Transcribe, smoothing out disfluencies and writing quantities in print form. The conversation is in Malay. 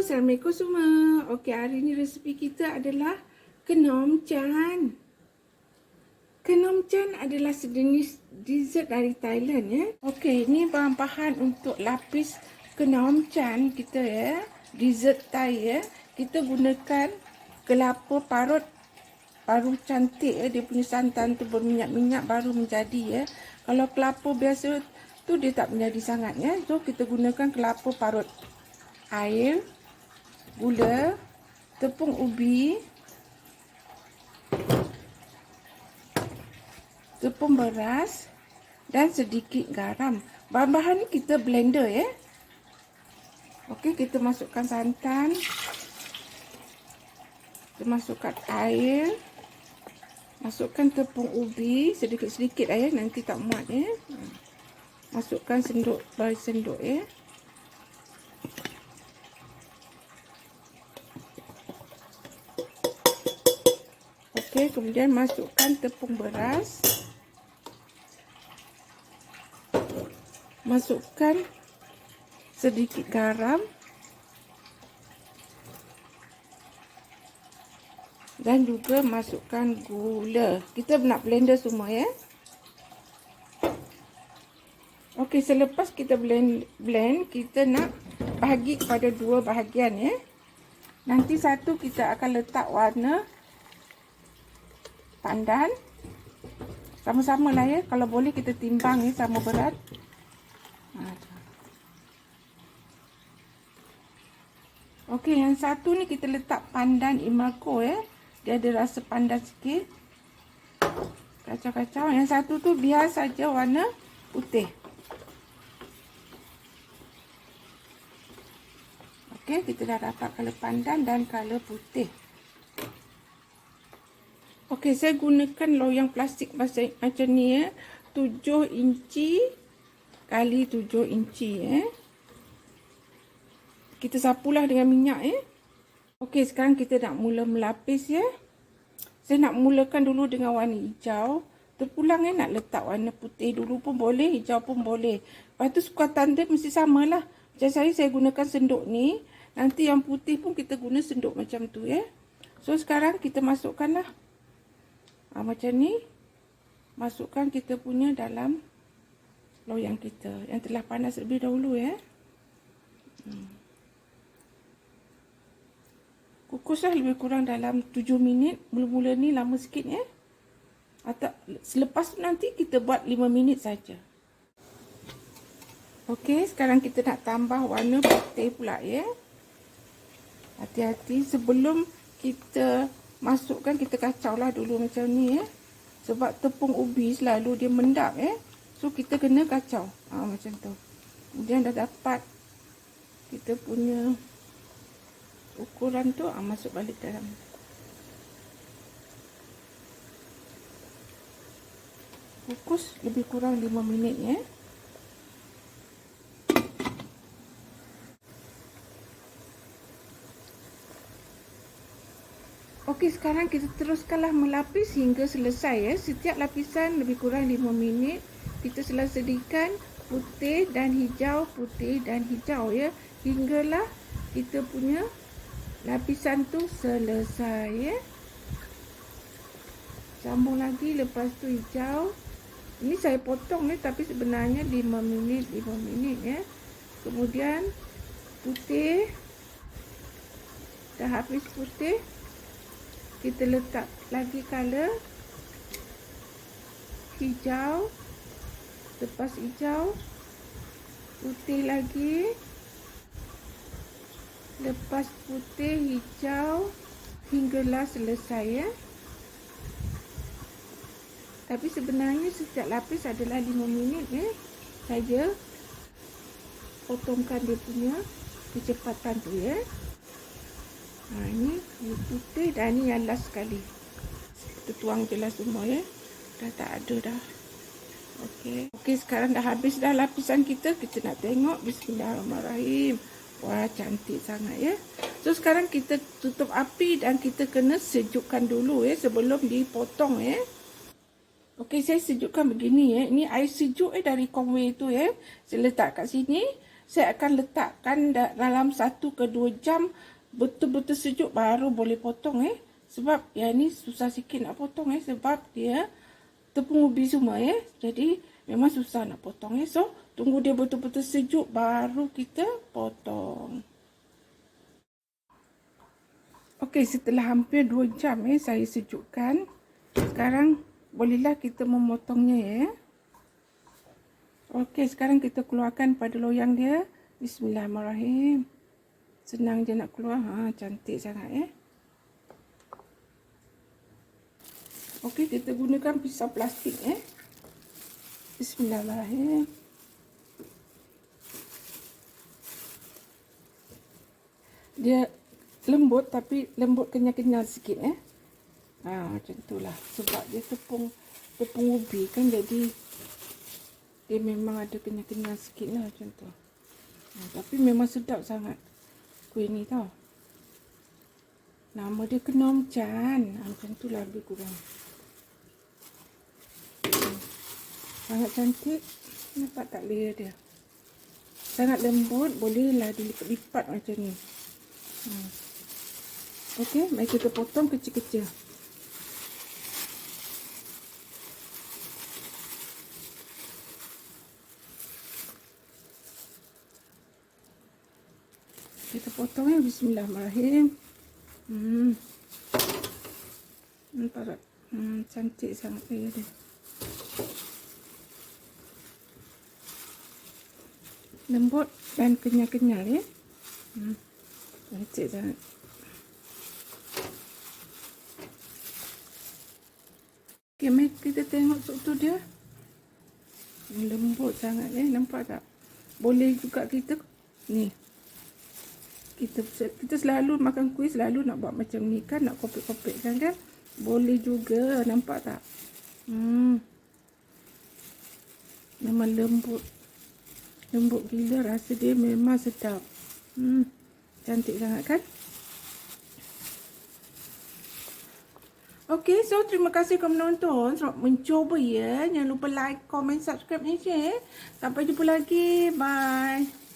Assalamualaikum semua. Okey, hari ni resipi kita adalah kenom chan. Kenom chan adalah sejenis dessert dari Thailand ya. Okey, ini bahan-bahan untuk lapis kenom chan kita ya. Dessert Thai ya. Kita gunakan kelapa parut baru cantik ya. Dia punya santan tu berminyak-minyak baru menjadi ya. Kalau kelapa biasa tu dia tak menjadi sangat ya. So kita gunakan kelapa parut. Air, gula, tepung ubi, tepung beras dan sedikit garam. Bahan-bahan ni kita blender ya. Okey, kita masukkan santan. Kita masukkan air. Masukkan tepung ubi sedikit-sedikit ya, nanti tak muat ya. Masukkan sendok by sendok ya. Okey, kemudian masukkan tepung beras. Masukkan sedikit garam. Dan juga masukkan gula. Kita nak blender semua ya. Okey, selepas kita blend, kita nak bahagi kepada dua bahagian ya. Nanti satu kita akan letak warna pandan. Sama-sama lah ya. Kalau boleh kita timbang ya, sama berat. Okey, yang satu ni kita letak pandan Imaco ya. Dia ada rasa pandan sikit. Kacau-kacau. Yang satu tu biar saja warna putih. Okey, kita dah dapat color pandan dan color putih. Okey, saya gunakan loyang plastik macam ni ya. 7 inci kali 7 inci ya. Kita sapulah dengan minyak ya. Okey, sekarang kita nak mula melapis ya. Saya nak mulakan dulu dengan warna hijau. Terpulang ya, nak letak warna putih dulu pun boleh, hijau pun boleh. Lepas tu sukatan dia mesti samalah. Macam saya gunakan sendok ni. Nanti yang putih pun kita guna sendok macam tu ya. So sekarang kita masukkanlah. Macam ni. Masukkan kita punya dalam loyang kita yang telah panas lebih dahulu ya. Kukuslah lebih kurang dalam 7 minit. Mula-mula ni lama sikit ya. Atau selepas tu nanti kita buat 5 minit saja. Okey, sekarang kita nak tambah warna putih pula ya. Hati-hati sebelum kita masukkan, kita kacaulah dulu macam ni ya. Sebab tepung ubi selalu dia mendap ya. So kita kena kacau. Macam tu. Kemudian dah dapat kita punya ukuran tu, masuk balik dalam. Kukus lebih kurang 5 minit ya. Okey, sekarang kita teruskanlah melapis hingga selesai ya. Setiap lapisan lebih kurang 5 minit. Kita selesaikan putih dan hijau, putih dan hijau ya. Hinggalah kita punya lapisan tu selesai ya. Sambung lagi, lepas tu hijau. Ini saya potong ni, tapi sebenarnya 5 minit ya. Kemudian putih. Dah habis putih. Kita letak lagi color hijau. Lepas hijau, putih lagi. Lepas putih, hijau, hinggalah selesai ya. Tapi sebenarnya setiap lapis adalah 5 minit ya. Saya potongkan dia punya kecepatan tu ya. Ini putih dan ni yang last sekali. Kita tuang je lah semua ya. Dah tak ada dah. Okey, sekarang dah habis dah lapisan kita. Kita nak tengok. Bismillahirrahmanirrahim. Wah, cantik sangat ya. So sekarang kita tutup api dan kita kena sejukkan dulu ya sebelum dipotong ya. Okey, saya sejukkan begini ya. Ini air sejuk dari Conway tu ya. Saya letak kat sini. saya akan letakkan dalam 1 ke 2 jam betul-betul sejuk baru boleh potong sebab yang ni susah sikit nak potong sebab dia tepung ubi semua jadi memang susah nak potong so tunggu dia betul-betul sejuk baru kita potong. Okey, setelah hampir 2 jam saya sejukkan. Sekarang bolehlah kita memotongnya Okey, sekarang kita keluarkan pada loyang dia. Bismillahirrahmanirrahim. Senang je nak keluar. Cantik sangat Okey, kita gunakan pisau plastik Bismillahirrahmanirrahim. Dia lembut tapi lembut kenyal-kenyal sikit macam itulah sebab dia tepung ubi kan jadi dia memang ada kenyal-kenyal sikit lah macam tu. Tapi memang sedap sangat kuih ni tau. Nama dia Kenom Chan. Macam tu lah lebih kurang. Sangat cantik. Nampak tak layer dia? Sangat lembut. Bolehlah dilipat-lipat macam ni. Okey, mari kita potong kecil-kecil. Kita potong Bismillahirrahmanirrahim. Nampak tak? Cantik sangat dia. Lembut dan kenyal-kenyal cantik sangat. Okey, mari kita tengok struktur dia. Lembut sangat nampak tak? Boleh juga kita ni. Kita selalu makan kuih selalu nak buat macam ni kan, nak kopek-kopek kan. Boleh juga, nampak tak? Memang lembut. Lembut gila, rasa dia memang sedap. Cantik sangat kan? Okey, so terima kasih kerana menonton. Selamat mencoba Jangan lupa like, comment, subscribe dan share. Sampai jumpa lagi. Bye.